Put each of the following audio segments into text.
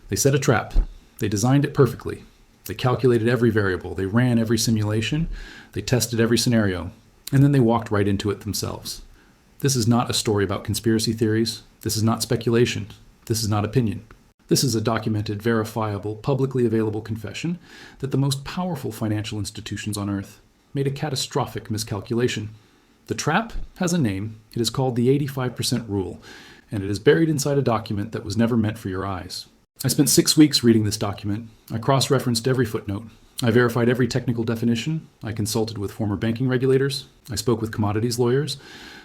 They set a trap. They designed it perfectly. They calculated every variable. They ran every simulation. They tested every scenario. And then they walked right into it themselves. This is not a story about conspiracy theories. This is not speculation. This is not opinion. This is a documented, verifiable, publicly available confession that the most powerful financial institutions on Earth made a catastrophic miscalculation. The trap has a name. It is called the 85% rule, and it is buried inside a document that was never meant for your eyes. I spent 6 weeks reading this document. I cross-referenced every footnote. I verified every technical definition. I consulted with former banking regulators. I spoke with commodities lawyers.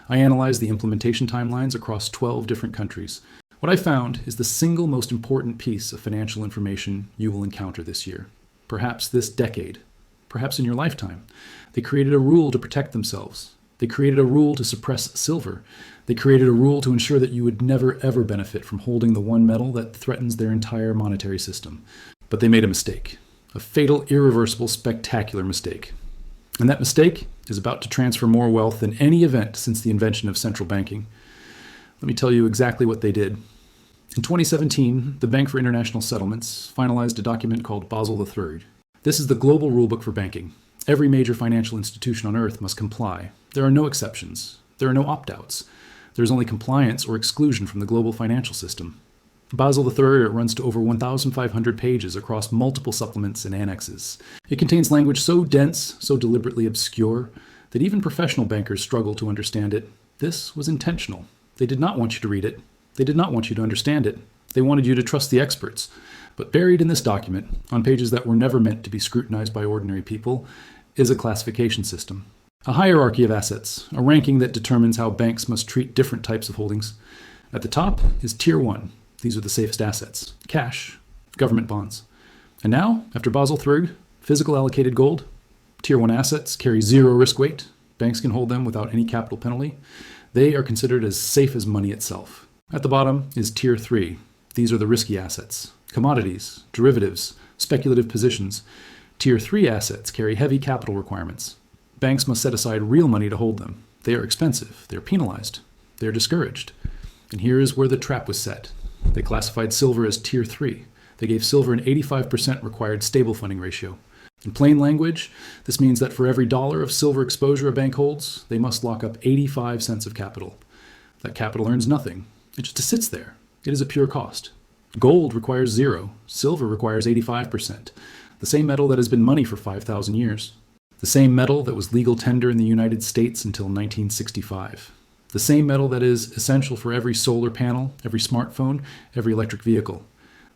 I analyzed the implementation timelines across 12 different countries. What I found is the single most important piece of financial information you will encounter this year, perhaps this decade, perhaps in your lifetime. They created a rule to protect themselves. They created a rule to suppress silver. They created a rule to ensure that you would never ever benefit from holding the one metal that threatens their entire monetary system. But they made a mistake, a fatal, irreversible, spectacular mistake. And that mistake is about to transfer more wealth than any event since the invention of central banking. Let me tell you exactly what they did. In 2017, the Bank for International Settlements finalized a document called Basel III. This is the global rulebook for banking. Every major financial institution on Earth must comply. There are no exceptions. There are no opt-outs. There is only compliance or exclusion from the global financial system. Basel III runs to over 1,500 pages across multiple supplements and annexes. It contains language so dense, so deliberately obscure, that even professional bankers struggle to understand it. This was intentional. They did not want you to read it. They did not want you to understand it. They wanted you to trust the experts. But buried in this document, on pages that were never meant to be scrutinized by ordinary people, is a classification system. A hierarchy of assets, a ranking that determines how banks must treat different types of holdings. At the top is Tier 1. These are the safest assets. Cash, government bonds. And now, after Basel III, physical allocated gold. Tier 1 assets carry zero risk weight. Banks can hold them without any capital penalty. They are considered as safe as money itself. At the bottom is Tier 3. These are the risky assets. Commodities, derivatives, speculative positions. Tier 3 assets carry heavy capital requirements. Banks must set aside real money to hold them. They are expensive. They are penalized. They are discouraged. And here is where the trap was set. They classified silver as Tier 3. They gave silver an 85% required stable funding ratio. In plain language, this means that for every dollar of silver exposure a bank holds, they must lock up 85 cents of capital. That capital earns nothing. It just sits there. It is a pure cost. Gold requires 0. Silver requires 85%. The same metal that has been money for 5,000 years. The same metal that was legal tender in the United States until 1965. The same metal that is essential for every solar panel, every smartphone, every electric vehicle.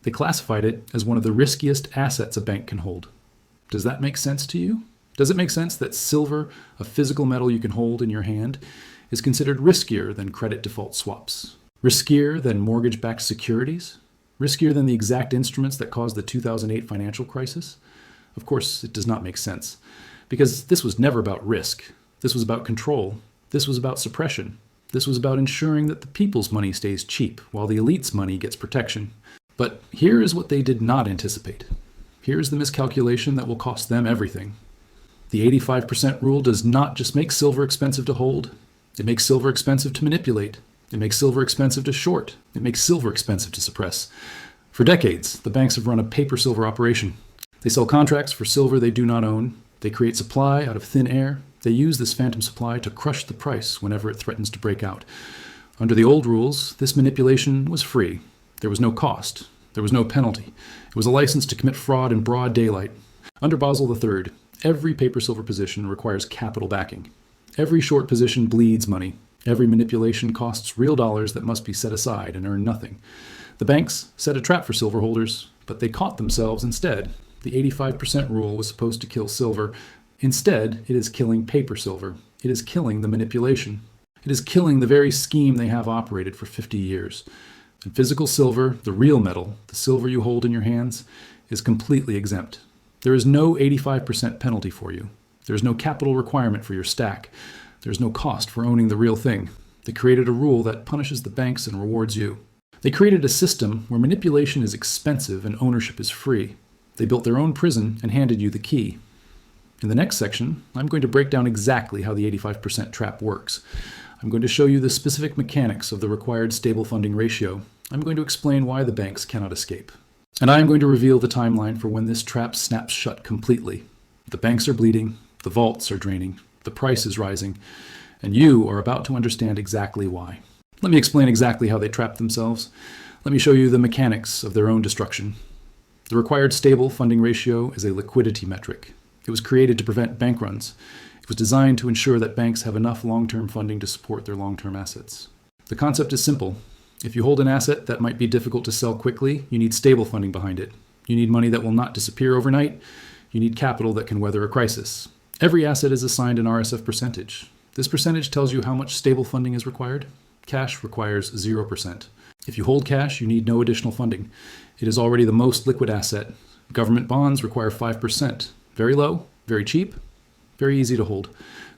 They classified it as one of the riskiest assets a bank can hold. Does that make sense to you? Does it make sense that silver, a physical metal you can hold in your hand, is considered riskier than credit default swaps? Riskier than mortgage-backed securities? Riskier than the exact instruments that caused the 2008 financial crisis? Of course, it does not make sense, because this was never about risk. This was about control. This was about suppression. This was about ensuring that the people's money stays cheap, while the elite's money gets protection. But here is what they did not anticipate. Here is the miscalculation that will cost them everything. The 85% rule does not just make silver expensive to hold. It makes silver expensive to manipulate. It makes silver expensive to short. It makes silver expensive to suppress. For decades, the banks have run a paper silver operation. They sell contracts for silver they do not own. They create supply out of thin air. They use this phantom supply to crush the price whenever it threatens to break out. Under the old rules, this manipulation was free. There was no cost. There was no penalty. It was a license to commit fraud in broad daylight. Under Basel III, every paper silver position requires capital backing. Every short position bleeds money. Every manipulation costs real dollars that must be set aside and earn nothing. The banks set a trap for silver holders, but they caught themselves instead. The 85% rule was supposed to kill silver. Instead, it is killing paper silver. It is killing the manipulation. It is killing the very scheme they have operated for 50 years. And physical silver, the real metal, the silver you hold in your hands, is completely exempt. There is no 85% penalty for you. There is no capital requirement for your stack. There is no cost for owning the real thing. They created a rule that punishes the banks and rewards you. They created a system where manipulation is expensive and ownership is free. They built their own prison and handed you the key. In the next section, I'm going to break down exactly how the 85% trap works. I'm going to show you the specific mechanics of the required stable funding ratio. I'm going to explain why the banks cannot escape. And I am going to reveal the timeline for when this trap snaps shut completely. The banks are bleeding, the vaults are draining, the price is rising, and you are about to understand exactly why. Let me explain exactly how they trapped themselves. Let me show you the mechanics of their own destruction. The required stable funding ratio is a liquidity metric. It was created to prevent bank runs. It was designed to ensure that banks have enough long-term funding to support their long-term assets. The concept is simple. If you hold an asset that might be difficult to sell quickly, you need stable funding behind it. You need money that will not disappear overnight. You need capital that can weather a crisis. Every asset is assigned an RSF percentage. This percentage tells you how much stable funding is required. Cash requires 0%. If you hold cash, you need no additional funding. It is already the most liquid asset. Government bonds require 5%. Very low, very cheap, very easy to hold.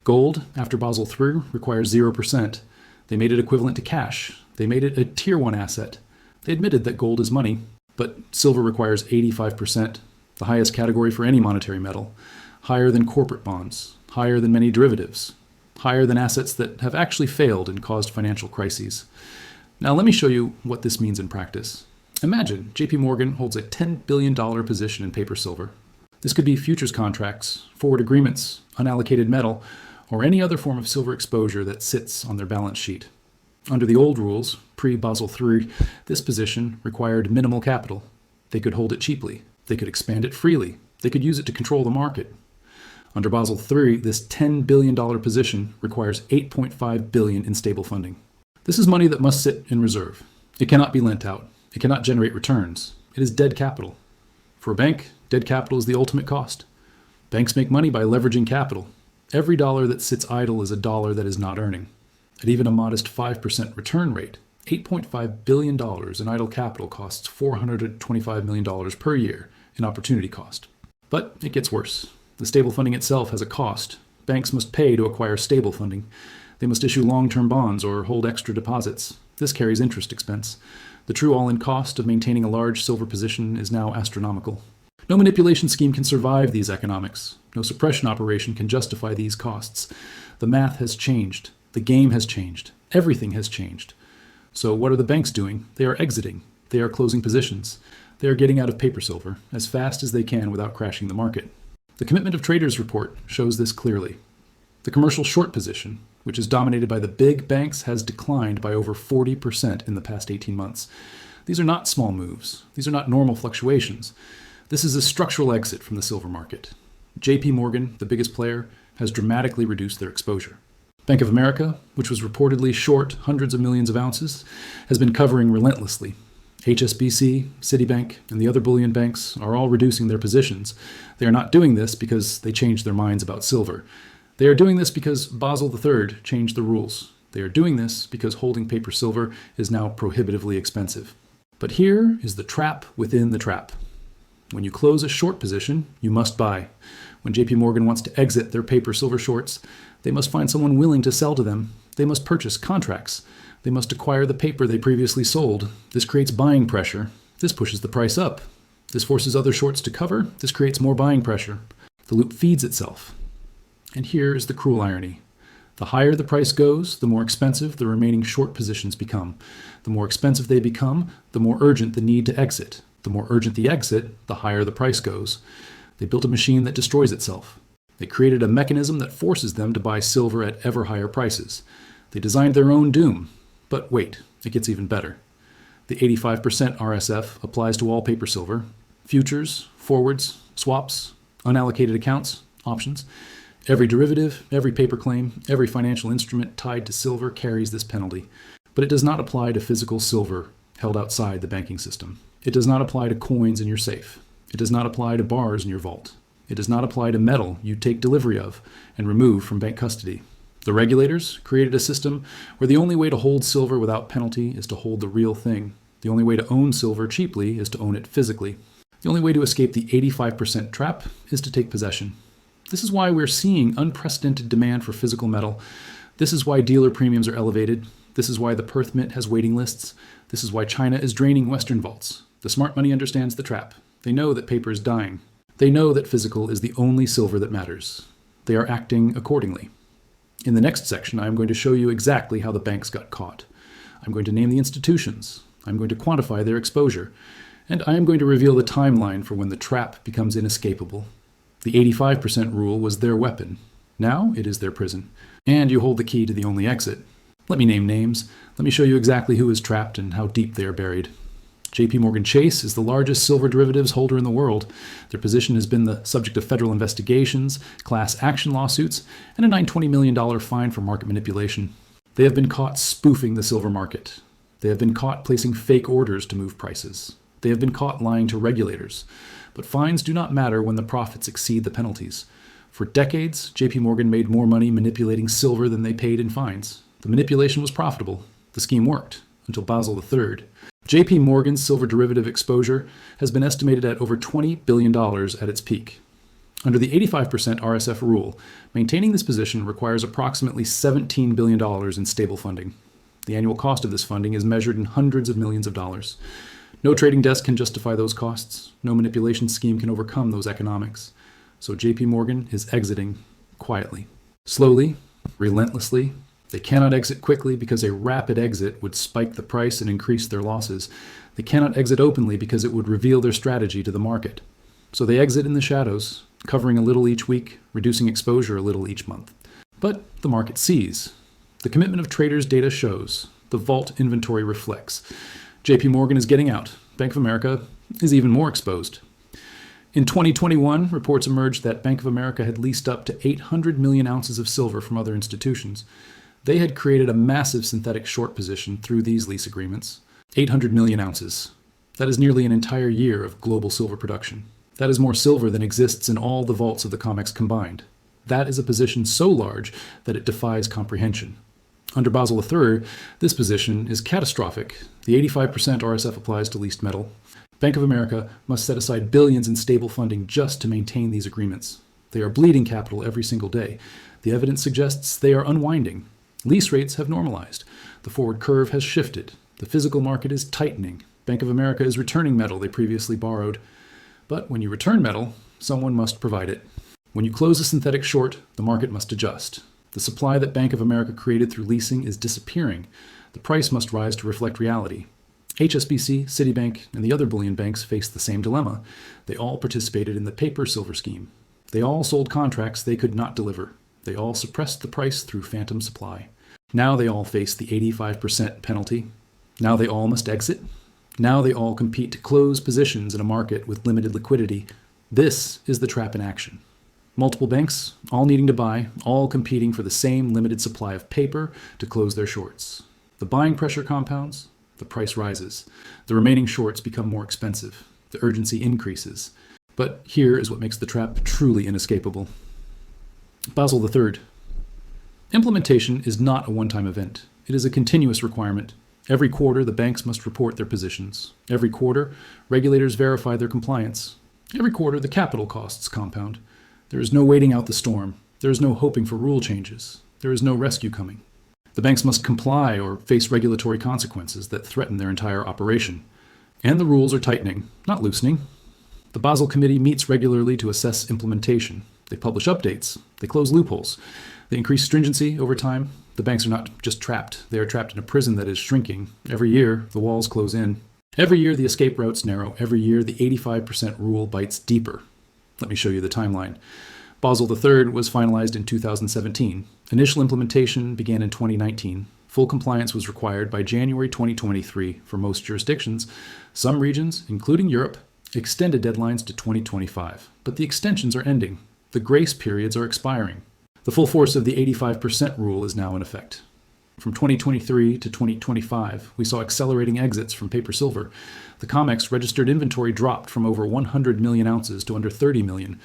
Gold, after Basel III, requires 0%. They made it equivalent to cash. They made it a tier 1 asset. They admitted that gold is money, but silver requires 85%, the highest category for any monetary metal, higher than corporate bonds, higher than many derivatives, higher than assets that have actually failed and caused financial crises. Now let me show you what this means in practice. Imagine JP Morgan holds a $10 billion position in paper silver. This could be futures contracts, forward agreements, unallocated metal, or any other form of silver exposure that sits on their balance sheet. Under the old rules, pre-Basel III, this position required minimal capital. They could hold it cheaply. They could expand it freely. They could use it to control the market. Under Basel III, this $10 billion position requires $8.5 billion in stable funding. This is money that must sit in reserve. It cannot be lent out. It cannot generate returns. It is dead capital. For a bank, dead capital is the ultimate cost. Banks make money by leveraging capital. Every dollar that sits idle is a dollar that is not earning. At even a modest 5% return rate, $8.5 billion in idle capital costs $425 million per year in opportunity cost. But it gets worse. The stable funding itself has a cost. Banks must pay to acquire stable funding. They must issue long-term bonds or hold extra deposits. This carries interest expense. The true all-in cost of maintaining a large silver position is now astronomical. No manipulation scheme can survive these economics. No suppression operation can justify these costs. The math has changed. The game has changed. Everything has changed. So what are the banks doing? They are exiting. They are closing positions. They are getting out of paper silver as fast as they can without crashing the market. The Commitment of Traders report shows this clearly. The commercial short position, which is dominated by the big banks, has declined by over 40% in the past 18 months. These are not small moves. These are not normal fluctuations. This is a structural exit from the silver market. JP Morgan, the biggest player, has dramatically reduced their exposure. Bank of America, which was reportedly short hundreds of millions of ounces, has been covering relentlessly. HSBC, Citibank, and the other bullion banks are all reducing their positions. They are not doing this because they changed their minds about silver. They are doing this because Basel III changed the rules. They are doing this because holding paper silver is now prohibitively expensive. But here is the trap within the trap. When you close a short position, you must buy. When JP Morgan wants to exit their paper silver shorts, they must find someone willing to sell to them. They must purchase contracts. They must acquire the paper they previously sold. This creates buying pressure. This pushes the price up. This forces other shorts to cover. This creates more buying pressure. The loop feeds itself. And here is the cruel irony. The higher the price goes, the more expensive the remaining short positions become. The more expensive they become, the more urgent the need to exit. The more urgent the exit, the higher the price goes. They built a machine that destroys itself. They created a mechanism that forces them to buy silver at ever higher prices. They designed their own doom. But wait, it gets even better. The 85% RSF applies to all paper silver, futures, forwards, swaps, unallocated accounts, options. Every derivative, every paper claim, every financial instrument tied to silver carries this penalty. But it does not apply to physical silver held outside the banking system. It does not apply to coins in your safe. It does not apply to bars in your vault. It does not apply to metal you take delivery of and remove from bank custody. The regulators created a system where the only way to hold silver without penalty is to hold the real thing. The only way to own silver cheaply is to own it physically. The only way to escape the 85% trap is to take possession. This is why we're seeing unprecedented demand for physical metal. This is why dealer premiums are elevated. This is why the Perth Mint has waiting lists. This is why China is draining Western vaults. The smart money understands the trap. They know that paper is dying. They know that physical is the only silver that matters. They are acting accordingly. In the next section, I'm going to show you exactly how the banks got caught. I'm going to name the institutions. I'm going to quantify their exposure. And I am going to reveal the timeline for when the trap becomes inescapable. The 85% rule was their weapon. Now it is their prison. And you hold the key to the only exit. Let me name names. Let me show you exactly who is trapped and how deep they are buried. JP Morgan Chase is the largest silver derivatives holder in the world. Their position has been the subject of federal investigations, class action lawsuits, and a $920 million fine for market manipulation. They have been caught spoofing the silver market. They have been caught placing fake orders to move prices. They have been caught lying to regulators. But fines do not matter when the profits exceed the penalties. For decades, JP Morgan made more money manipulating silver than they paid in fines. The manipulation was profitable. The scheme worked, until Basel III. JP Morgan's silver derivative exposure has been estimated at over $20 billion at its peak. Under the 85% RSF rule, maintaining this position requires approximately $17 billion in stable funding. The annual cost of this funding is measured in hundreds of millions of dollars. No trading desk can justify those costs. No manipulation scheme can overcome those economics. So JP Morgan is exiting quietly. Slowly, relentlessly. They cannot exit quickly because a rapid exit would spike the price and increase their losses. They cannot exit openly because it would reveal their strategy to the market. So they exit in the shadows, covering a little each week, reducing exposure a little each month. But the market sees. The commitment of traders' data shows. The vault inventory reflects. JP Morgan is getting out. Bank of America is even more exposed. In 2021, reports emerged that Bank of America had leased up to 800 million ounces of silver from other institutions. They had created a massive synthetic short position through these lease agreements. 800 million ounces. That is nearly an entire year of global silver production. That is more silver than exists in all the vaults of the COMEX combined. That is a position so large that it defies comprehension. Under Basel III, this position is catastrophic. The 85% RSF applies to leased metal. Bank of America must set aside billions in stable funding just to maintain these agreements. They are bleeding capital every single day. The evidence suggests they are unwinding. Lease rates have normalized. The forward curve has shifted. The physical market is tightening. Bank of America is returning metal they previously borrowed. But when you return metal, someone must provide it. When you close a synthetic short, the market must adjust. The supply that Bank of America created through leasing is disappearing. The price must rise to reflect reality. HSBC, Citibank, and the other bullion banks faced the same dilemma. They all participated in the paper silver scheme. They all sold contracts they could not deliver. They all suppressed the price through phantom supply. Now they all face the 85% penalty. Now they all must exit. Now they all compete to close positions in a market with limited liquidity. This is the trap in action. Multiple banks, all needing to buy, all competing for the same limited supply of paper to close their shorts. The buying pressure compounds, the price rises. The remaining shorts become more expensive. The urgency increases. But here is what makes the trap truly inescapable. Basel III. Implementation is not a one-time event. It is a continuous requirement. Every quarter, the banks must report their positions. Every quarter, regulators verify their compliance. Every quarter, the capital costs compound. There is no waiting out the storm. There is no hoping for rule changes. There is no rescue coming. The banks must comply or face regulatory consequences that threaten their entire operation. And the rules are tightening, not loosening. The Basel Committee meets regularly to assess implementation. They publish updates. They close loopholes. They increase stringency over time. The banks are not just trapped. They are trapped in a prison that is shrinking. Every year, the walls close in. Every year, the escape routes narrow. Every year, the 85% rule bites deeper. Let me show you the timeline. Basel III was finalized in 2017. Initial implementation began in 2019. Full compliance was required by January 2023 for most jurisdictions. Some regions, including Europe, extended deadlines to 2025. But the extensions are ending. The grace periods are expiring. The full force of the 85% rule is now in effect. From 2023 to 2025, we saw accelerating exits from paper silver. The COMEX registered inventory dropped from over 100 million ounces to under 30 million.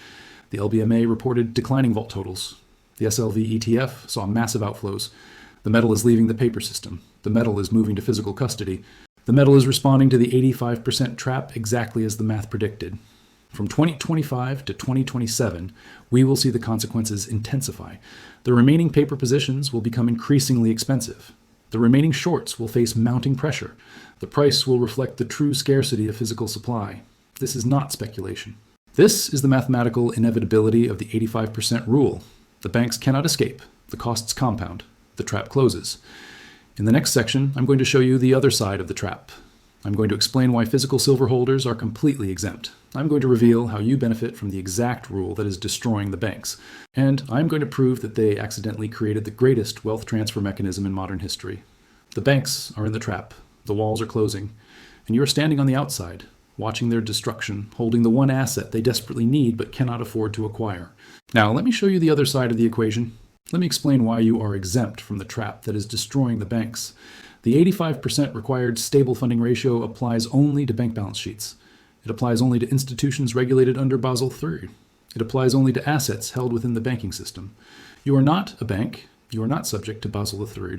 The LBMA reported declining vault totals. The SLV ETF saw massive outflows. The metal is leaving the paper system. The metal is moving to physical custody. The metal is responding to the 85% trap exactly as the math predicted. From 2025 to 2027, we will see the consequences intensify. The remaining paper positions will become increasingly expensive. The remaining shorts will face mounting pressure. The price will reflect the true scarcity of physical supply. This is not speculation. This is the mathematical inevitability of the 85% rule. The banks cannot escape. The costs compound. The trap closes. In the next section, I'm going to show you the other side of the trap. I'm going to explain why physical silver holders are completely exempt. I'm going to reveal how you benefit from the exact rule that is destroying the banks. And I'm going to prove that they accidentally created the greatest wealth transfer mechanism in modern history. The banks are in the trap. The walls are closing. And you are standing on the outside, watching their destruction, holding the one asset they desperately need but cannot afford to acquire. Now, let me show you the other side of the equation. Let me explain why you are exempt from the trap that is destroying the banks. The 85% required stable funding ratio applies only to bank balance sheets. It applies only to institutions regulated under Basel III. It applies only to assets held within the banking system. You are not a bank. You are not subject to Basel III.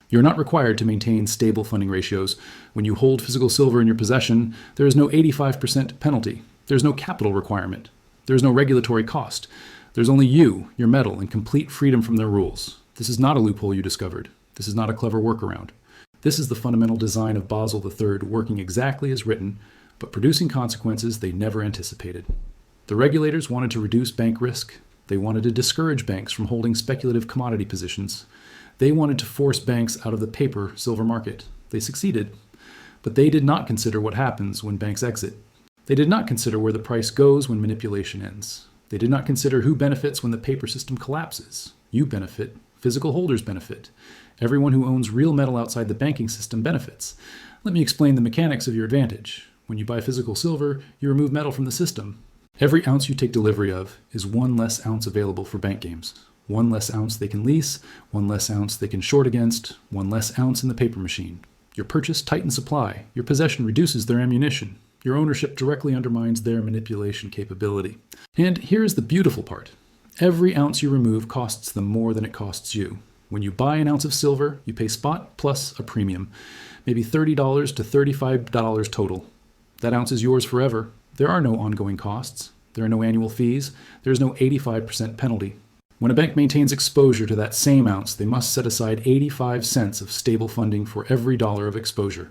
You are not required to maintain stable funding ratios. When you hold physical silver in your possession, there is no 85% penalty. There is no capital requirement. There is no regulatory cost. There's only you, your metal, and complete freedom from their rules. This is not a loophole you discovered. This is not a clever workaround. This is the fundamental design of Basel III working exactly as written, but producing consequences they never anticipated. The regulators wanted to reduce bank risk. They wanted to discourage banks from holding speculative commodity positions. They wanted to force banks out of the paper silver market. They succeeded, but they did not consider what happens when banks exit. They did not consider where the price goes when manipulation ends. They did not consider who benefits when the paper system collapses. You benefit. Physical holders benefit. Everyone who owns real metal outside the banking system benefits. Let me explain the mechanics of your advantage. When you buy physical silver, you remove metal from the system. Every ounce you take delivery of is one less ounce available for bank games. One less ounce they can lease, one less ounce they can short against, one less ounce in the paper machine. Your purchase tightens supply. Your possession reduces their ammunition. Your ownership directly undermines their manipulation capability. And here's the beautiful part. Every ounce you remove costs them more than it costs you. When you buy an ounce of silver, you pay spot plus a premium, maybe $30 to $35 total. That ounce is yours forever. There are no ongoing costs. There are no annual fees. There is no 85% penalty. When a bank maintains exposure to that same ounce, they must set aside 85 cents of stable funding for every dollar of exposure.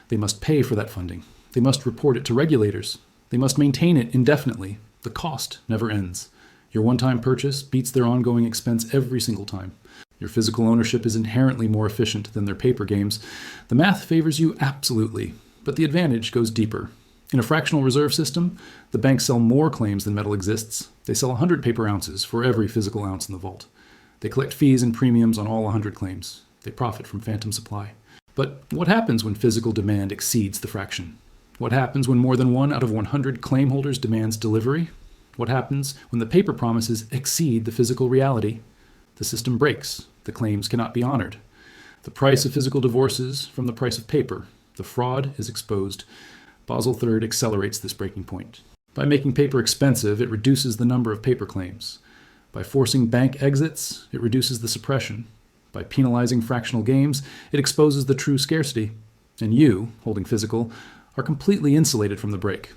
They must pay for that funding. They must report it to regulators. They must maintain it indefinitely. The cost never ends. Your one-time purchase beats their ongoing expense every single time. Your physical ownership is inherently more efficient than their paper games. The math favors you absolutely, but the advantage goes deeper. In a fractional reserve system, the banks sell more claims than metal exists. They sell 100 paper ounces for every physical ounce in the vault. They collect fees and premiums on all 100 claims. They profit from phantom supply. But what happens when physical demand exceeds the fraction? What happens when more than 1 out of 100 claim holders demands delivery? What happens when the paper promises exceed the physical reality? The system breaks. The claims cannot be honored. The price of physical divorces from the price of paper. The fraud is exposed. Basel III accelerates this breaking point. By making paper expensive, it reduces the number of paper claims. By forcing bank exits, it reduces the suppression. By penalizing fractional games, it exposes the true scarcity. And you, holding physical, are completely insulated from the break.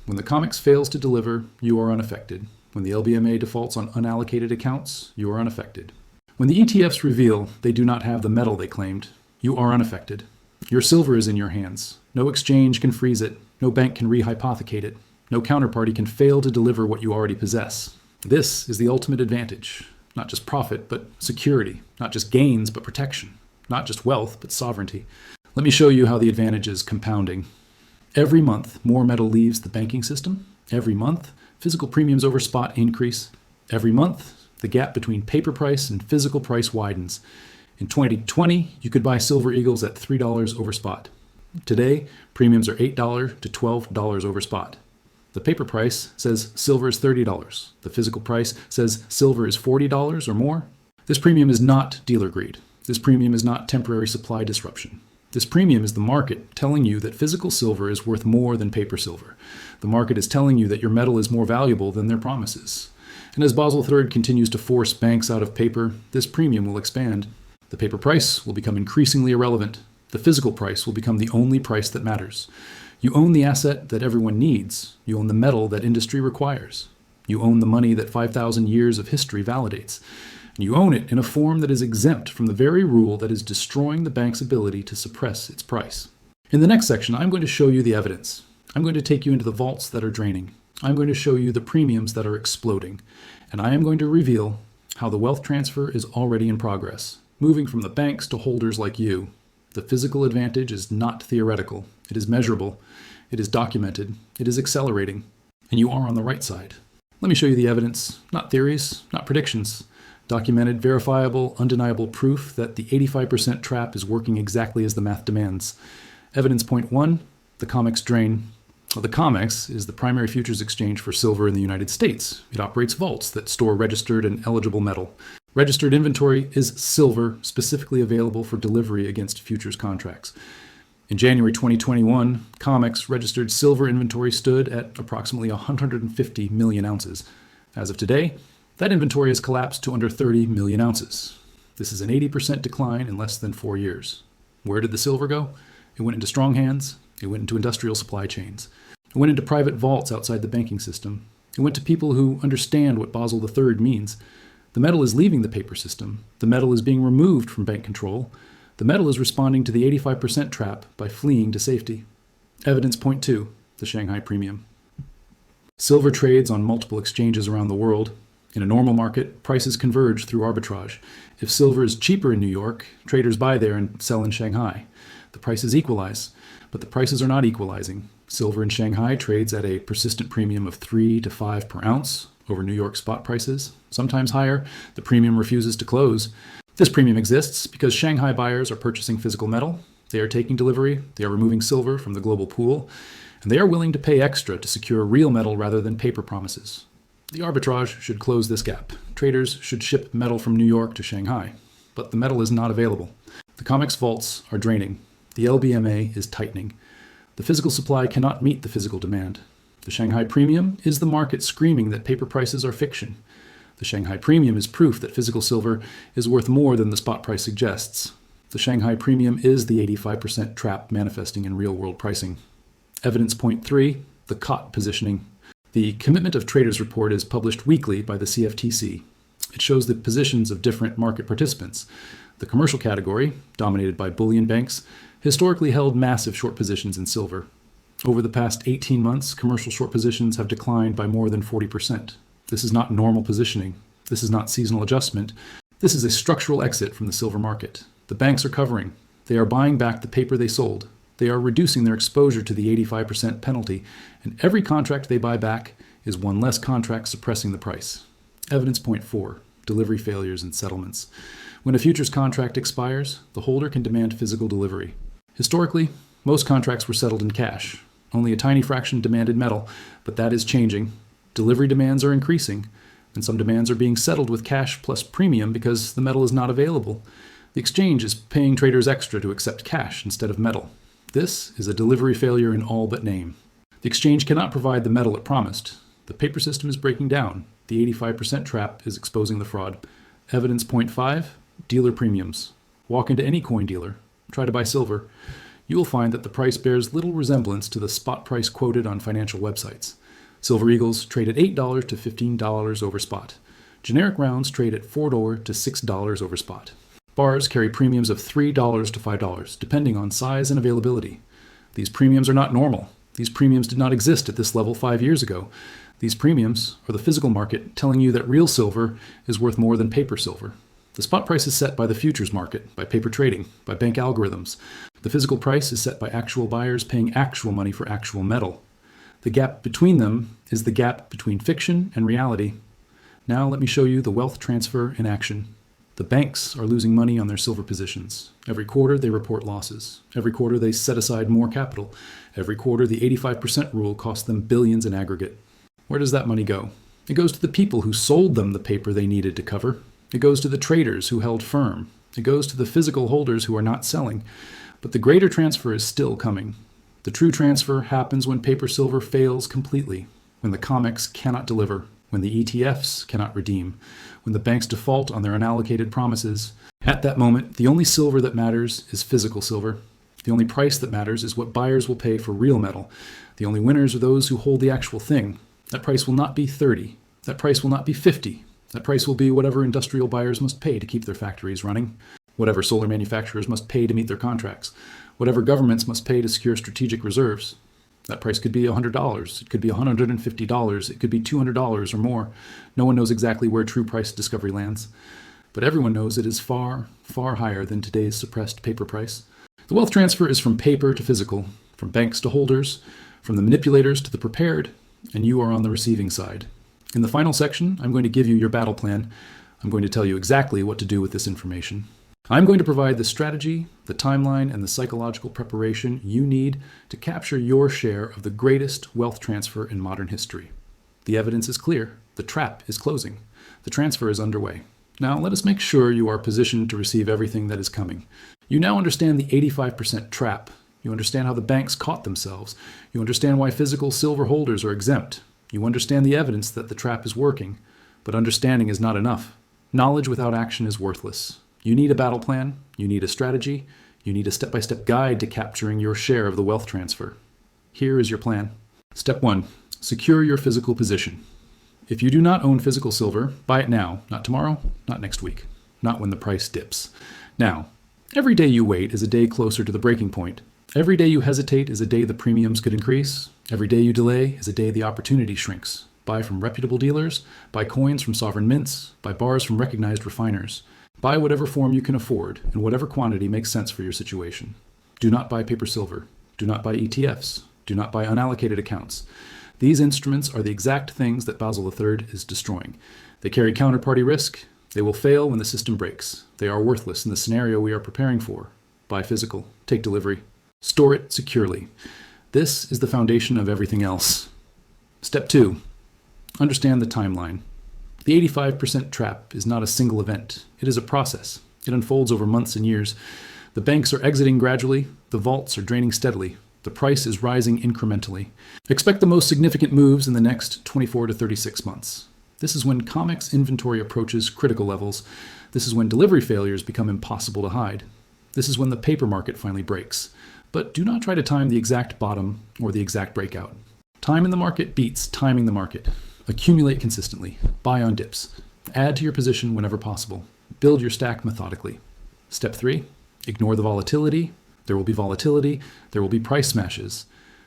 When the COMEX fails to deliver, you are unaffected. When the LBMA defaults on unallocated accounts, you are unaffected. When the ETFs reveal they do not have the metal they claimed, you are unaffected. Your silver is in your hands. No exchange can freeze it. No bank can rehypothecate it. No counterparty can fail to deliver what you already possess. This is the ultimate advantage. Not just profit, but security. Not just gains, but protection. Not just wealth, but sovereignty. Let me show you how the advantage is compounding. Every month, more metal leaves the banking system. Every month, physical premiums over spot increase. Every month, the gap between paper price and physical price widens. In 2020, you could buy Silver Eagles at $3 over spot. Today, premiums are $8 to $12 over spot. The paper price says silver is $30. The physical price says silver is $40 or more. This premium is not dealer greed. This premium is not temporary supply disruption. This premium is the market telling you that physical silver is worth more than paper silver. The market is telling you that your metal is more valuable than their promises. And as Basel III continues to force banks out of paper, this premium will expand. The paper price will become increasingly irrelevant. The physical price will become the only price that matters. You own the asset that everyone needs. You own the metal that industry requires. You own the money that 5,000 years of history validates. And you own it in a form that is exempt from the very rule that is destroying the bank's ability to suppress its price. In the next section, I'm going to show you the evidence. I'm going to take you into the vaults that are draining. I'm going to show you the premiums that are exploding. And I am going to reveal how the wealth transfer is already in progress, moving from the banks to holders like you. The physical advantage is not theoretical. It is measurable. It is documented. It is accelerating. And you are on the right side. Let me show you the evidence, not theories, not predictions. Documented, verifiable, undeniable proof that the 85% trap is working exactly as the math demands. Evidence point 1, the COMEX drain. Well, the COMEX is the primary futures exchange for silver in the United States. It operates vaults that store registered and eligible metal. Registered inventory is silver specifically available for delivery against futures contracts. In January 2021, COMEX registered silver inventory stood at approximately 150 million ounces. As of today, that inventory has collapsed to under 30 million ounces. This is an 80% decline in less than 4 years. Where did the silver go? It went into strong hands. It went into industrial supply chains. It went into private vaults outside the banking system. It went to people who understand what Basel III means. The metal is leaving the paper system. The metal is being removed from bank control. The metal is responding to the 85% trap by fleeing to safety. Evidence point 2, the Shanghai premium. Silver trades on multiple exchanges around the world. In a normal market, prices converge through arbitrage. If silver is cheaper in New York, traders buy there and sell in Shanghai. The prices equalize, but the prices are not equalizing. Silver in Shanghai trades at a persistent premium of 3 to 5 per ounce over New York spot prices. Sometimes higher, the premium refuses to close. This premium exists because Shanghai buyers are purchasing physical metal, they are taking delivery, they are removing silver from the global pool, and they are willing to pay extra to secure real metal rather than paper promises. The arbitrage should close this gap. Traders should ship metal from New York to Shanghai, but the metal is not available. The COMEX vaults are draining. The LBMA is tightening. The physical supply cannot meet the physical demand. The Shanghai premium is the market screaming that paper prices are fiction. The Shanghai premium is proof that physical silver is worth more than the spot price suggests. The Shanghai premium is the 85% trap manifesting in real-world pricing. Evidence point 3, the COT positioning. The Commitment of Traders report is published weekly by the CFTC. It shows the positions of different market participants. The commercial category, dominated by bullion banks, historically held massive short positions in silver. Over the past 18 months, commercial short positions have declined by more than 40%. This is not normal positioning. This is not seasonal adjustment. This is a structural exit from the silver market. The banks are covering. They are buying back the paper they sold. They are reducing their exposure to the 85% penalty, and every contract they buy back is one less contract suppressing the price. Evidence point 4, delivery failures and settlements. When a futures contract expires, the holder can demand physical delivery. Historically, most contracts were settled in cash. Only a tiny fraction demanded metal, but that is changing. Delivery demands are increasing, and some demands are being settled with cash plus premium because the metal is not available. The exchange is paying traders extra to accept cash instead of metal. This is a delivery failure in all but name. The exchange cannot provide the metal it promised. The paper system is breaking down. The 85% trap is exposing the fraud. Evidence point 5, dealer premiums. Walk into any coin dealer. Try to buy silver. You will find that the price bears little resemblance to the spot price quoted on financial websites. Silver Eagles trade at $8 to $15 over spot. Generic rounds trade at $4 to $6 over spot. Bars carry premiums of $3 to $5, depending on size and availability. These premiums are not normal. These premiums did not exist at this level 5 years ago. These premiums are the physical market telling you that real silver is worth more than paper silver. The spot price is set by the futures market, by paper trading, by bank algorithms. The physical price is set by actual buyers paying actual money for actual metal. The gap between them is the gap between fiction and reality. Now let me show you the wealth transfer in action. The banks are losing money on their silver positions. Every quarter they report losses. Every quarter they set aside more capital. Every quarter the 85% rule costs them billions in aggregate. Where does that money go? It goes to the people who sold them the paper they needed to cover. It goes to the traders who held firm. It goes to the physical holders who are not selling. But the greater transfer is still coming. The true transfer happens when paper silver fails completely, when the COMEX cannot deliver, when the ETFs cannot redeem, when the banks default on their unallocated promises. At that moment, the only silver that matters is physical silver. The only price that matters is what buyers will pay for real metal. The only winners are those who hold the actual thing. That price will not be 30. That price will not be 50. That price will be whatever industrial buyers must pay to keep their factories running, whatever solar manufacturers must pay to meet their contracts, whatever governments must pay to secure strategic reserves. That price could be $100, it could be $150, it could be $200 or more. No one knows exactly where true price discovery lands. But everyone knows it is far, far higher than today's suppressed paper price. The wealth transfer is from paper to physical, from banks to holders, from the manipulators to the prepared, and you are on the receiving side. In the final section, I'm going to give you your battle plan. I'm going to tell you exactly what to do with this information. I'm going to provide the strategy, the timeline, and the psychological preparation you need to capture your share of the greatest wealth transfer in modern history. The evidence is clear. The trap is closing. The transfer is underway. Now let us make sure you are positioned to receive everything that is coming. You now understand the 85% trap. You understand how the banks caught themselves. You understand why physical silver holders are exempt. You understand the evidence that the trap is working. But understanding is not enough. Knowledge without action is worthless. You need a battle plan. You need a strategy. You need a step-by-step guide to capturing your share of the wealth transfer. Here is your plan. Step 1. Secure your physical position. If you do not own physical silver, buy it now, not tomorrow, not next week, not when the price dips. Now, every day you wait is a day closer to the breaking point. Every day you hesitate is a day the premiums could increase. Every day you delay is a day the opportunity shrinks. Buy from reputable dealers, buy coins from sovereign mints, buy bars from recognized refiners. Buy whatever form you can afford and whatever quantity makes sense for your situation. Do not buy paper silver. Do not buy ETFs. Do not buy unallocated accounts. These instruments are the exact things that Basel III is destroying. They carry counterparty risk. They will fail when the system breaks. They are worthless in the scenario we are preparing for. Buy physical. Take delivery. Store it securely. This is the foundation of everything else. Step 2. Understand the timeline. The 85% trap is not a single event. It is a process. It unfolds over months and years. The banks are exiting gradually. The vaults are draining steadily. The price is rising incrementally. Expect the most significant moves in the next 24 to 36 months. This is when COMEX inventory approaches critical levels. This is when delivery failures become impossible to hide. This is when the paper market finally breaks. But do not try to time the exact bottom or the exact breakout. Time in the market beats timing the market. Accumulate consistently. Buy on dips. Add to your position whenever possible. Build your stack methodically. Step 3. Ignore the volatility. There will be volatility. There will be price smashes.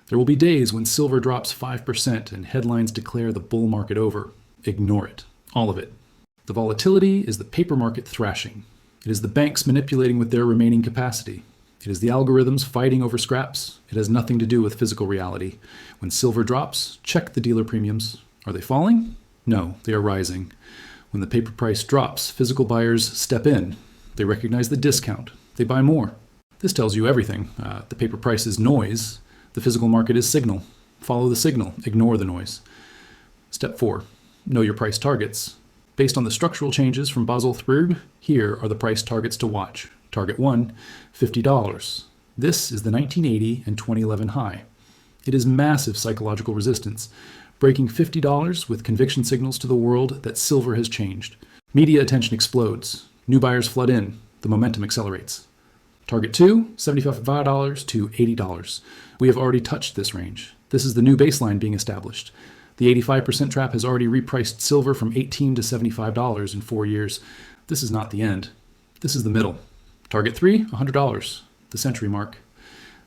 There will be days when silver drops 5% and headlines declare the bull market over. Ignore it. All of it. The volatility is the paper market thrashing. It is the banks manipulating with their remaining capacity. It is the algorithms fighting over scraps. It has nothing to do with physical reality. When silver drops, check the dealer premiums. Are they falling? No, they are rising. When the paper price drops, physical buyers step in. They recognize the discount. They buy more. This tells you everything. The paper price is noise. The physical market is signal. Follow the signal. Ignore the noise. Step 4. Know your price targets. Based on the structural changes from Basel III, here are the price targets to watch. Target 1, $50. This is the 1980 and 2011 high. It is massive psychological resistance, breaking $50 with conviction signals to the world that silver has changed. Media attention explodes. New buyers flood in. The momentum accelerates. Target 2, $75 to $80. We have already touched this range. This is the new baseline being established. The 85% trap has already repriced silver from $18 to $75 in 4 years. This is not the end. This is the middle. Target 3, $100, the century mark.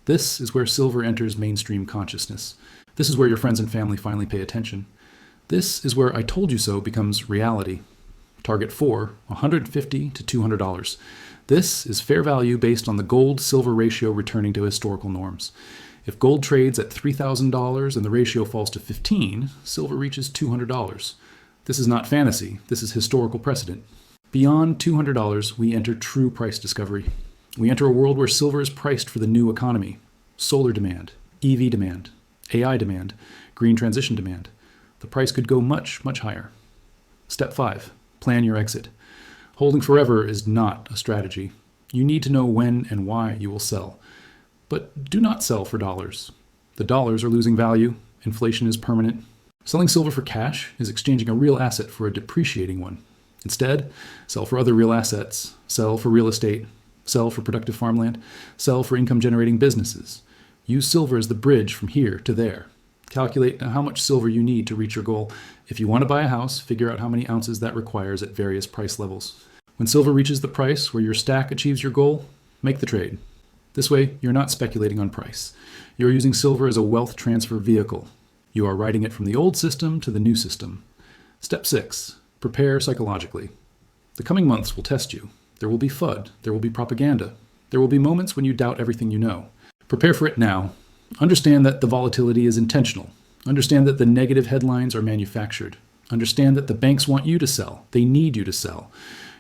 This is where silver enters mainstream consciousness. This is where your friends and family finally pay attention. This is where I told you so becomes reality. Target 4, $150 to $200. This is fair value based on the gold-silver ratio returning to historical norms. If gold trades at $3,000 and the ratio falls to 15, silver reaches $200. This is not fantasy. This is historical precedent. Beyond $200, we enter true price discovery. We enter a world where silver is priced for the new economy. Solar demand, EV demand, AI demand, green transition demand. The price could go much, much higher. Step 5. Plan your exit. Holding forever is not a strategy. You need to know when and why you will sell. But do not sell for dollars. The dollars are losing value. Inflation is permanent. Selling silver for cash is exchanging a real asset for a depreciating one. Instead, sell for other real assets. Sell for real estate. Sell for productive farmland. Sell for income-generating businesses. Use silver as the bridge from here to there. Calculate how much silver you need to reach your goal. If you want to buy a house, figure out how many ounces that requires at various price levels. When silver reaches the price where your stack achieves your goal, make the trade. This way, you're not speculating on price. You're using silver as a wealth transfer vehicle. You are riding it from the old system to the new system. Step 6. Prepare psychologically. The coming months will test you. There will be FUD. There will be propaganda. There will be moments when you doubt everything you know. Prepare for it now. Understand that the volatility is intentional. Understand that the negative headlines are manufactured. Understand that the banks want you to sell. They need you to sell.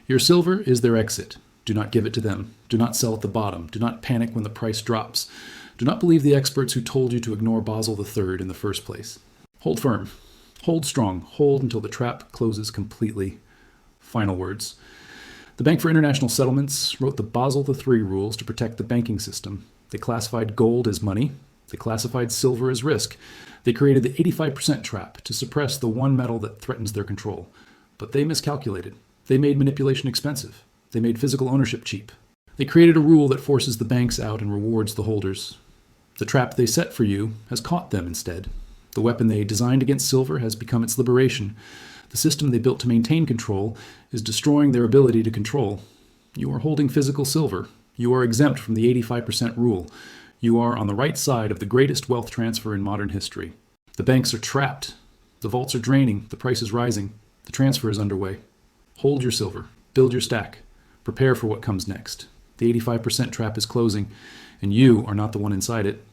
Your silver is their exit. Do not give it to them. Do not sell at the bottom. Do not panic when the price drops. Do not believe the experts who told you to ignore Basel III in the first place. Hold firm. Hold strong. Hold until the trap closes completely. Final words. The Bank for International Settlements wrote the Basel III rules to protect the banking system. They classified gold as money. They classified silver as risk. They created the 85% trap to suppress the one metal that threatens their control. But they miscalculated. They made manipulation expensive. They made physical ownership cheap. They created a rule that forces the banks out and rewards the holders. The trap they set for you has caught them instead. The weapon they designed against silver has become its liberation. The system they built to maintain control is destroying their ability to control. You are holding physical silver. You are exempt from the 85% rule. You are on the right side of the greatest wealth transfer in modern history. The banks are trapped. The vaults are draining. The price is rising. The transfer is underway. Hold your silver. Build your stack. Prepare for what comes next. The 85% trap is closing, and you are not the one inside it.